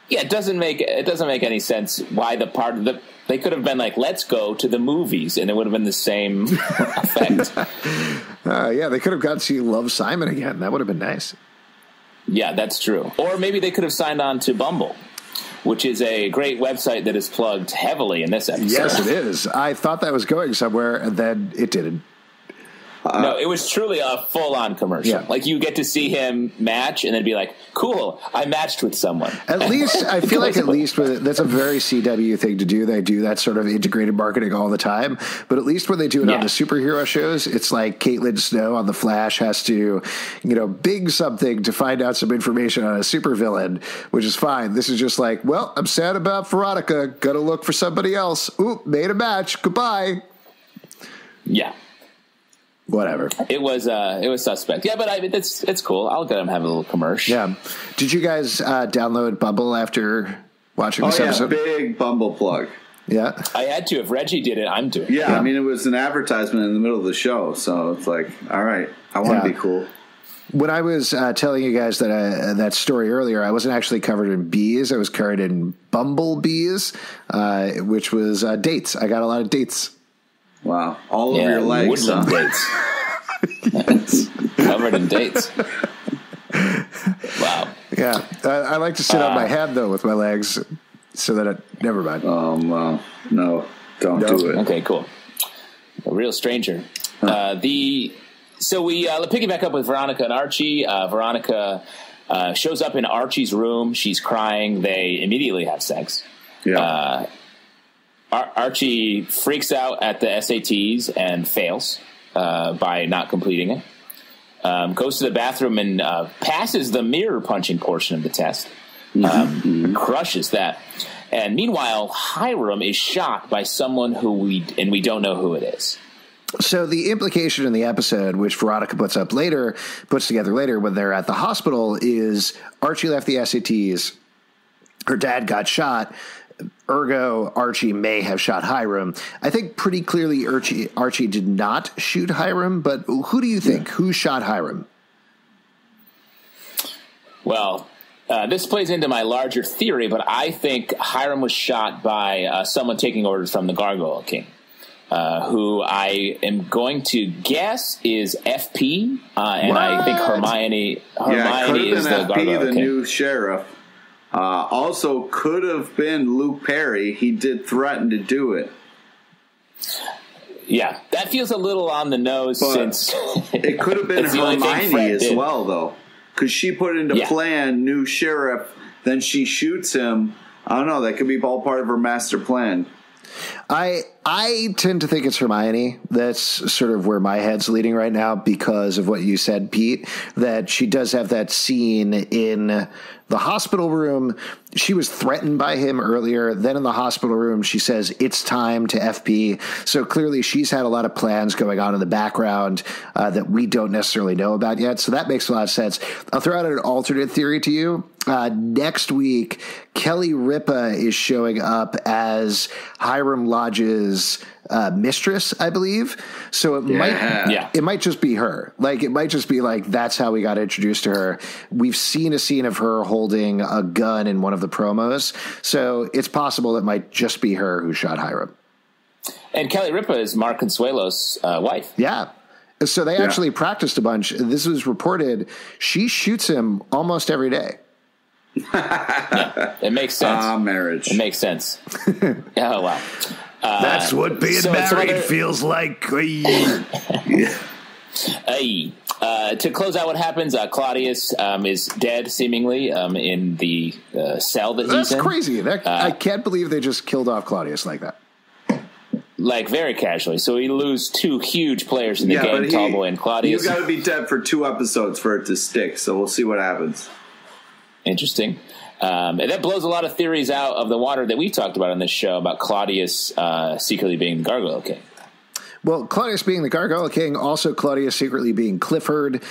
Yeah, it doesn't make any sense why they could have been like, let's go to the movies, and it would have been the same effect. Yeah, they could have got to Love Simon again. That would have been nice. Yeah, that's true. Or maybe they could have signed on to Bumble, which is a great website that is plugged heavily in this episode. Yes, it is. I thought that was going somewhere, and then it didn't. No, it was truly a full-on commercial. Yeah. Like, you get to see him match and then be like, cool, I matched with someone. At least, I feel like that's a very CW thing to do. They do that sort of integrated marketing all the time. But at least when they do it on the superhero shows, it's like Caitlin Snow on The Flash has to, bing something to find out some information on a supervillain, which is fine. This is just like, well, I'm sad about Veronica. Gotta look for somebody else. Oop, made a match. Goodbye. Yeah. Whatever. It was suspect. Yeah, but it's cool. I'll get him have a little commercial. Yeah. Did you guys download Bumble after watching this episode? Big Bumble plug. Yeah. I had to. If Reggie did it, I'm doing it. Yeah, I mean, it was an advertisement in the middle of the show, so it's like, all right, I want to be cool. When I was telling you guys that story earlier, I wasn't actually covered in bees. I was covered in bumblebees, which was dates. I got a lot of dates. Wow. All over your legs. Woodland dates. Covered in dates. Wow. Yeah. I like to sit on my head, though, with my legs so that never mind. Well, no, don't do it. Okay, cool. A real stranger. So we piggyback up with Veronica and Archie. Veronica shows up in Archie's room. She's crying. They immediately have sex. Yeah. Archie freaks out at the SATs and fails by not completing it. Goes to the bathroom and passes the mirror punching portion of the test. Crushes that. And meanwhile, Hiram is shot by someone who we don't know who it is. So the implication in the episode, which Veronica puts together later when they're at the hospital, is Archie left the SATs. Her dad got shot. Ergo, Archie may have shot Hiram. I think pretty clearly Archie did not shoot Hiram, but who do you think? Who shot Hiram? Well, this plays into my larger theory, but I think Hiram was shot by someone taking orders from the Gargoyle King, who I am going to guess is FP, and I think Hermione is the Gargoyle FP, the King. new sheriff. Also could have been Luke Perry. He did threaten to do it. Yeah, that feels a little on the nose, but since it could have been Hermione as well, though, because she put into plan new sheriff. Then she shoots him. I don't know. That could be all part of her master plan. I tend to think it's Hermione. That's sort of where my head's leading right now because of what you said, Pete, that she does have that scene in the hospital room. She was threatened by him earlier. Then in the hospital room, she says, it's time to FP. So clearly she's had a lot of plans going on in the background that we don't necessarily know about yet. So that makes a lot of sense. I'll throw out an alternate theory to you. Next week, Kelly Ripa is showing up as Hiram Lodge's mistress, I believe. So it might just be her. Like, it might just be like, that's how we got introduced to her. We've seen a scene of her holding a gun in one of the promos. So it's possible it might just be her who shot Hiram. And Kelly Ripa is Mark Consuelo's wife. Yeah. So they actually practiced a bunch. This was reported. She shoots him almost every day. Yeah, it makes sense. Marriage. It makes sense. Oh, wow. That's what being married feels like. To close out what happens, Claudius is dead, seemingly, in the cell that he's in. That's crazy. I can't believe they just killed off Claudius like that. Like, very casually. So we lose two huge players in the game, Tallboy and Claudius. You got to be dead for 2 episodes for it to stick, so we'll see what happens. Interesting. And that blows a lot of theories out of the water that we talked about on this show about Claudius secretly being the Gargoyle King. Well, Claudius being the Gargoyle King, also Claudius secretly being Clifford,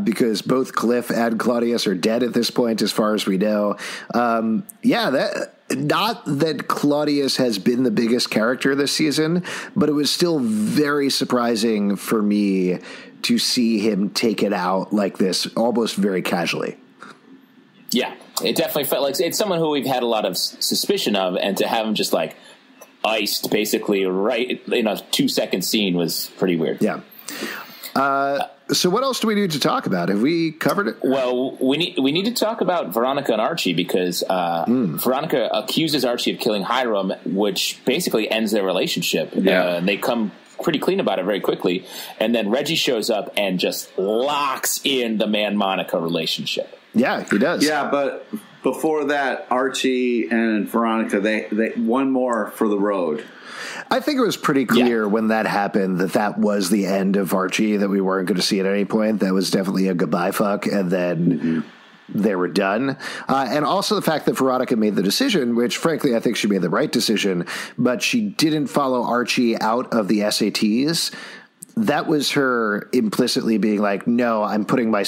because both Cliff and Claudius are dead at this point, as far as we know. Not that Claudius has been the biggest character this season, but it was still very surprising for me to see him take it out like this, almost very casually. Yeah, it definitely felt like it's someone who we've had a lot of suspicion of, and to have him just like iced basically right in a 2-second scene was pretty weird. Yeah. So what else do we need to talk about? Have we covered it? Well, we need to talk about Veronica and Archie, because Veronica accuses Archie of killing Hiram, which basically ends their relationship. Yeah. And they come pretty clean about it very quickly. And then Reggie shows up and just locks in the man-Monica relationship. Yeah, he does. Yeah, but before that, Archie and Veronica, they one more for the road. I think it was pretty clear when that happened that was the end of Archie, that we weren't going to see it at any point. That was definitely a goodbye fuck, and then they were done. And also the fact that Veronica made the decision, which frankly I think she made the right decision, but she didn't follow Archie out of the SATs. That was her implicitly being like, no, I'm putting my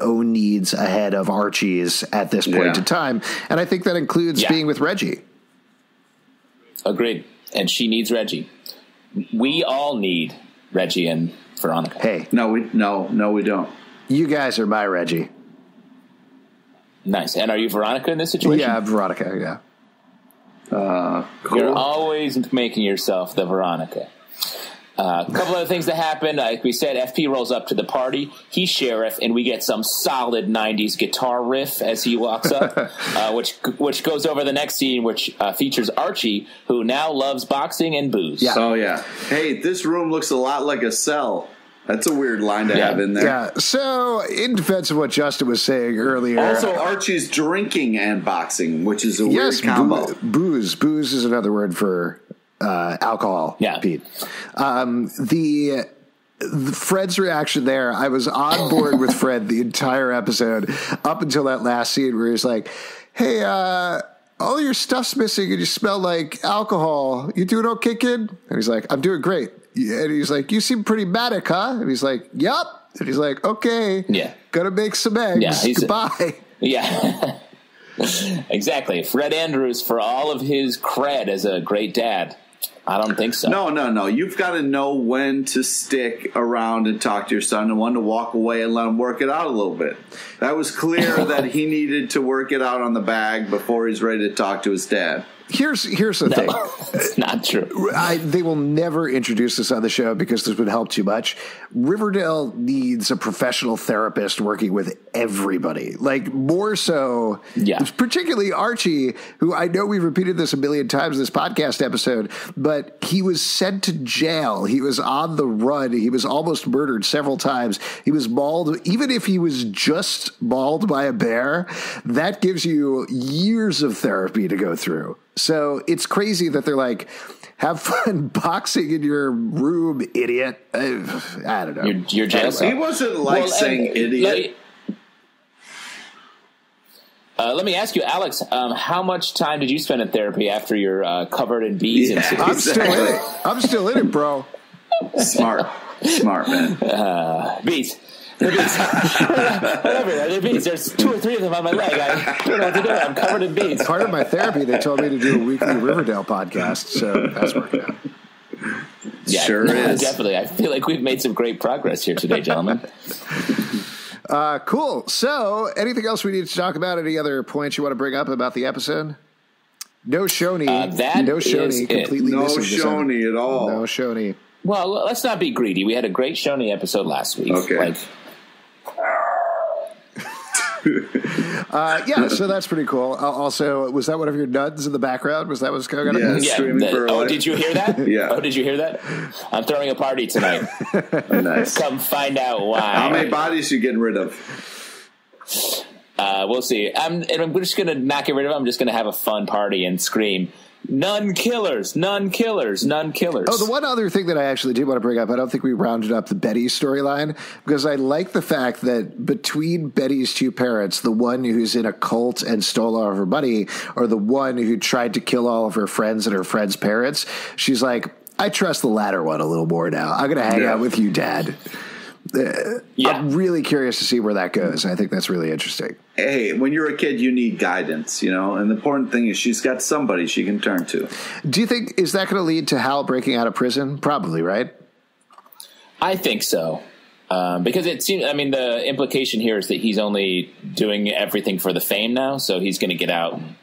own needs ahead of Archie's at this point in time. And I think that includes being with Reggie. Agreed. And she needs Reggie. We all need Reggie and Veronica. Hey. No, we don't. You guys are my Reggie. Nice. And are you Veronica in this situation? Yeah, Veronica, yeah. Cool. You're always making yourself the Veronica. A couple other things that happen. Like we said, FP rolls up to the party. He's sheriff, and we get some solid 90s guitar riff as he walks up, which goes over the next scene, which features Archie, who now loves boxing and booze. Yeah. Oh, yeah. Hey, this room looks a lot like a cell. That's a weird line to have in there. Yeah. So, in defense of what Justin was saying earlier. Also, Archie's drinking and boxing, which is a weird combo. Booze. Booze is another word for alcohol. Yeah. Pete. The Fred's reaction there, I was on board with Fred the entire episode up until that last scene where he's like, hey, all your stuff's missing and you smell like alcohol. You doing okay, kid? And he's like, I'm doing great. And he's like, you seem pretty manic, huh? And he's like, yup. And he's like, okay. Yeah. Gonna make some eggs. Yeah, goodbye. Yeah. Exactly. Fred Andrews, for all of his cred as a great dad, I don't think so. No. You've got to know when to stick around and talk to your son and when to walk away and let him work it out a little bit. That was clear that he needed to work it out on the bag before he's ready to talk to his dad. Here's the thing. It's not true. They will never introduce this on the show because this would help too much. Riverdale needs a professional therapist working with everybody. Like, more so, particularly Archie, who I know we've repeated this a million times in this podcast episode, but he was sent to jail. He was on the run. He was almost murdered several times. He was mauled. Even if he was just mauled by a bear, that gives you years of therapy to go through. So it's crazy that they're like, have fun boxing in your room, idiot. I don't know. You're jail cell. He wasn't saying idiot. Let me ask you, Alex, how much time did you spend in therapy after you're covered in bees? I'm still in it, bro. Smart, man. Bees. Whatever, they're bees. There's 2 or 3 of them on my leg. I don't know what to do. I'm covered in bees. Part of my therapy, they told me to do a weekly Riverdale podcast, so that's working out. Yeah, sure is. Definitely. I feel like we've made some great progress here today, gentlemen. Cool. So, anything else we need to talk about? Any other points you want to bring up about the episode? No Shoney. No Shoney. Completely no missing Shoney at all. No Shoney. Well, let's not be greedy. We had a great Shoney episode last week. Okay. So that's pretty cool. Also, was that one of your nuns in the background? Was that what's going on? Yeah. Did you hear that? Yeah. Oh, did you hear that? I'm throwing a party tonight. Nice. Come find out why. How many bodies are you getting rid of? We'll see. I'm just going to not get rid of them. I'm just going to have a fun party and scream, None killers. Oh, the one other thing that I actually did want to bring up, I don't think we rounded up the Betty storyline, because I like the fact that between Betty's two parents, the one who's in a cult and stole all of her money, or the one who tried to kill all of her friends and her friends' parents, she's like, I trust the latter one a little more now. I'm going to hang out with you, Dad. I'm really curious to see where that goes. I think that's really interesting. Hey, when you're a kid, you need guidance, and the important thing is she's got somebody she can turn to. Do you think, is that going to lead to Hal breaking out of prison? Probably, right? I think so. Because it seems, the implication here is that he's only doing everything for the fame now, so he's going to get out and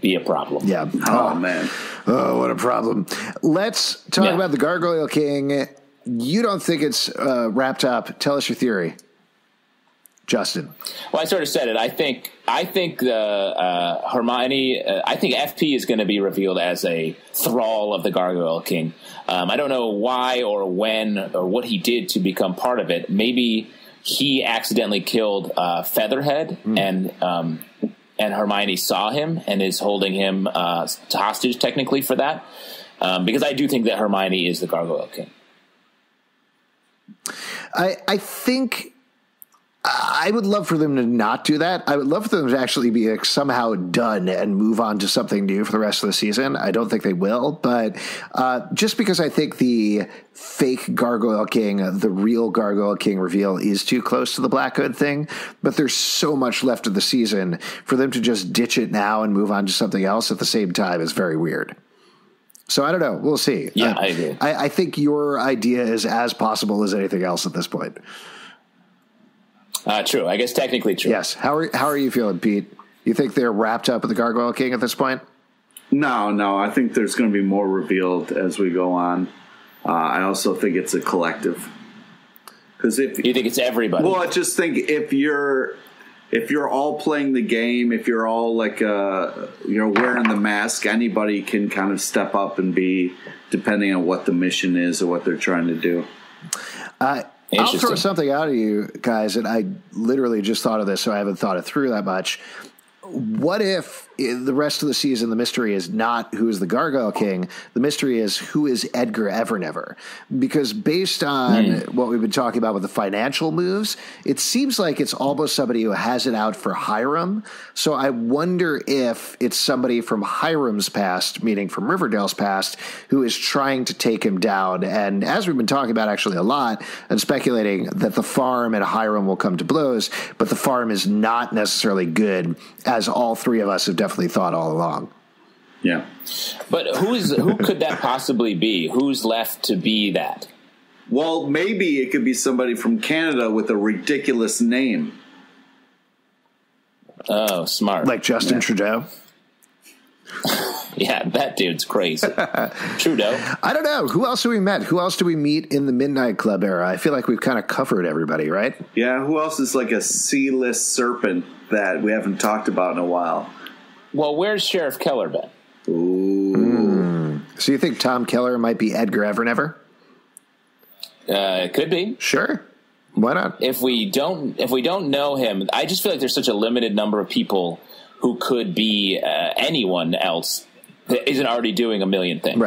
be a problem. Yeah. Oh, man. Oh, what a problem. Let's talk about the Gargoyle King. You don't think it's wrapped up. Tell us your theory, Justin. Well, I sort of said it. I think the Hermione. I think FP is going to be revealed as a thrall of the Gargoyle King. I don't know why or when or what he did to become part of it. Maybe he accidentally killed Featherhead, and Hermione saw him and is holding him hostage technically for that. Because I do think that Hermione is the Gargoyle King. I think I would love for them to not do that. I would love for them to actually be somehow done and move on to something new for the rest of the season. I don't think they will, but just because I think the fake Gargoyle King, the real Gargoyle King reveal is too close to the Black Hood thing, but there's so much left of the season for them to just ditch it now and move on to something else at the same time is very weird. So I don't know. We'll see. Yeah, I agree. I think your idea is as possible as anything else at this point. True. I guess technically true. Yes. How are you feeling, Pete? You think they're wrapped up with the Gargoyle King at this point? No. I think there's going to be more revealed as we go on. I also think it's a collective. Because if you think it's everybody, well, I just think if you're all playing the game, if you're all like wearing the mask, anybody can kind of step up and be, depending on what the mission is or what they're trying to do. I'll throw something out at you guys, and I literally just thought of this, so I haven't thought it through that much. What if the rest of the season, the mystery is not who is the Gargoyle King, the mystery is who is Edgar Evernever? Because based on what we've been talking about with the financial moves, it seems like it's almost somebody who has it out for Hiram. So I wonder if it's somebody from Hiram's past, meaning from Riverdale's past, who is trying to take him down. And as we've been talking about actually a lot and speculating that the farm and Hiram will come to blows, but the farm is not necessarily good, as all three of us have definitely thought all along. Yeah. But who could that possibly be? Who's left to be that? Well, maybe it could be somebody from Canada with a ridiculous name. Oh, smart. Like Justin Trudeau? Yeah, that dude's crazy. Trudeau. I don't know. Who else have we met? Who else do we meet in the Midnight Club era? I feel like we've kind of covered everybody, right? Yeah, who else is like a C-list serpent that we haven't talked about in a while? Well, where's Sheriff Keller been? Ooh. So you think Tom Keller might be Edgar Evernever? It could be. Sure. Why not? If we don't know him, I just feel like there's such a limited number of people who could be anyone else that isn't already doing a million things.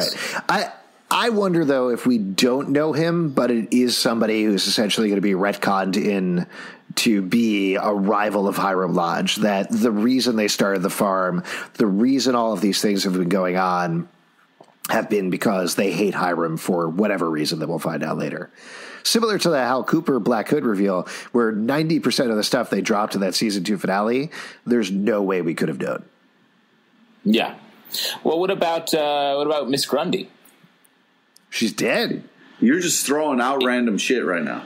Right. I wonder, though, if we don't know him, but it is somebody who's essentially going to be retconned in to be a rival of Hiram Lodge, that the reason they started the farm, the reason all of these things have been going on have been because they hate Hiram for whatever reason that we'll find out later. Similar to the Hal Cooper Black Hood reveal, where 90% of the stuff they dropped in that season 2 finale, there's no way we could have known. Yeah. Well, what about Miss Grundy? She's dead. You're just throwing out random shit right now.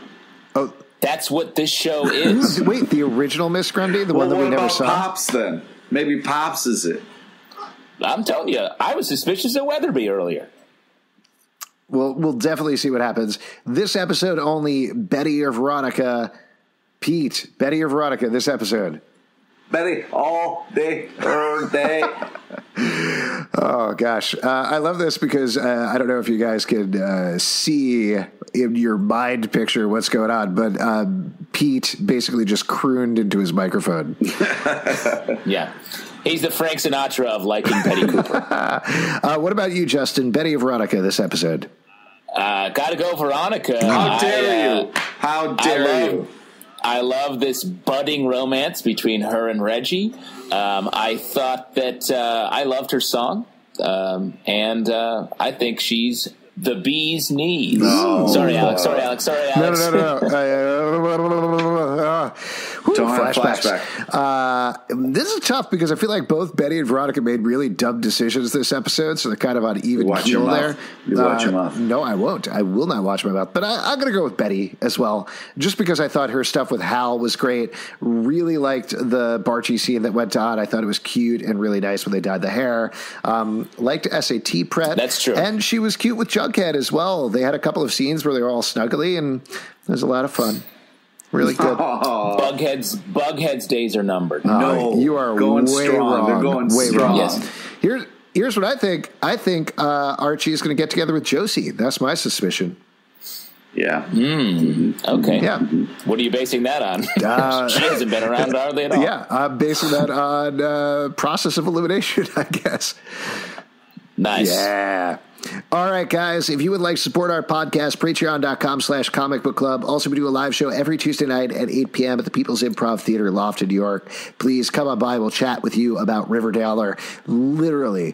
Oh, that's what this show is. Wait, the original Miss Grundy, the one that we never saw. What about Pops then? Maybe Pops is it. I'm telling you, I was suspicious of Weatherby earlier. Well, we'll definitely see what happens. This episode only, Betty or Veronica. Pete, Betty or Veronica, this episode. Betty all day, every day. Oh, gosh. I love this because I don't know if you guys could see in your mind picture what's going on, but Pete basically just crooned into his microphone. Yeah. He's the Frank Sinatra of liking Betty Cooper. What about you, Justin? Betty or Veronica this episode? Gotta go Veronica. How dare you? How dare you? I love this budding romance between her and Reggie. I thought that I loved her song, and I think she's the bee's knees. No. Sorry, Alex. No. Don't have flashbacks. flashback. This is tough because I feel like both Betty and Veronica made really dumb decisions this episode, so they're kind of on even Watch keel your there. mouth. You watch your mouth. No, I won't. I will not watch my mouth. But I'm going to go with Betty as well, just because I thought her stuff with Hal was great. Really liked the Barchie scene that went on. I thought it was cute and really nice when they dyed the hair. Liked SAT prep. That's true. And she was cute with Jughead as well. They had a couple of scenes where they were all snuggly, and it was a lot of fun. Really good. Bughead's days are numbered. No, you are going way strong. wrong. They're going way strong. wrong. Yes. Here's what I think. I think Archie is going to get together with Josie. That's my suspicion. Yeah. Okay. Yeah. What are you basing that on? She hasn't been around hardly at all. Yeah, I'm basing that on process of elimination, I guess. Nice. Yeah. All right, guys, if you would like to support our podcast, patreon.com/comic book club. Also, we do a live show every Tuesday night at 8 p.m. at the People's Improv Theater in Lofton, New York. Please come on by. We'll chat with you about Riverdale or literally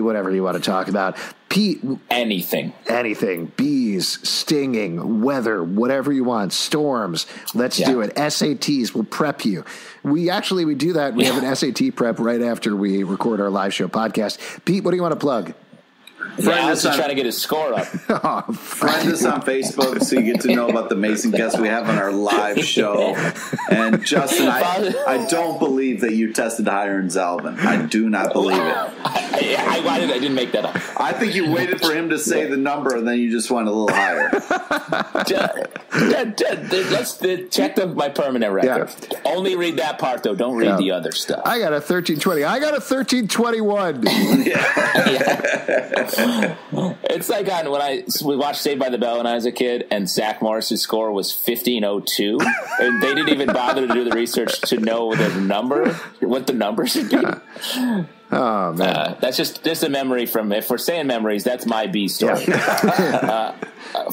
whatever you want to talk about. Pete. Anything. Bees, stinging, weather, whatever you want, storms. Let's do it. SATs, we'll prep you. We do that. We have an SAT prep right after we record our live show podcast. Pete, what do you want to plug? Alex is trying to get his score up. Friend us on Facebook so you get to know about the amazing guests we have on our live show. And Justin, I don't believe that you tested higher in Zalvin. I do not believe it. I didn't make that up. I think you waited for him to say the number and then you just went a little higher. Let's check my permanent record. Yeah. Only read that part, though. Don't read the other stuff. I got a 1320. I got a 1321. It's like we watched Saved by the Bell when I was a kid, and Zach Morris's score was 1502, and they didn't even bother to do the research to know what the number should be. Oh man, that's just a memory from. If we're saying memories, that's my B story.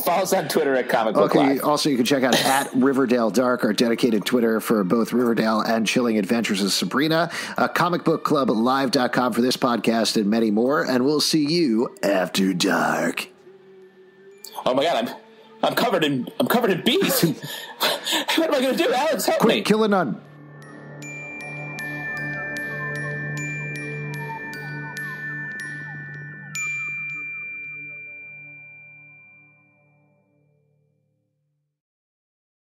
Follow us on Twitter at Comic Book Live. Also, you can check out at Riverdale Dark, our dedicated Twitter for both Riverdale and Chilling Adventures of Sabrina. ComicBookClubLive.com for this podcast and many more. And we'll see you after dark. Oh my God, I'm covered in bees. What am I going to do, Alex? Help me! Quick, kill a nun.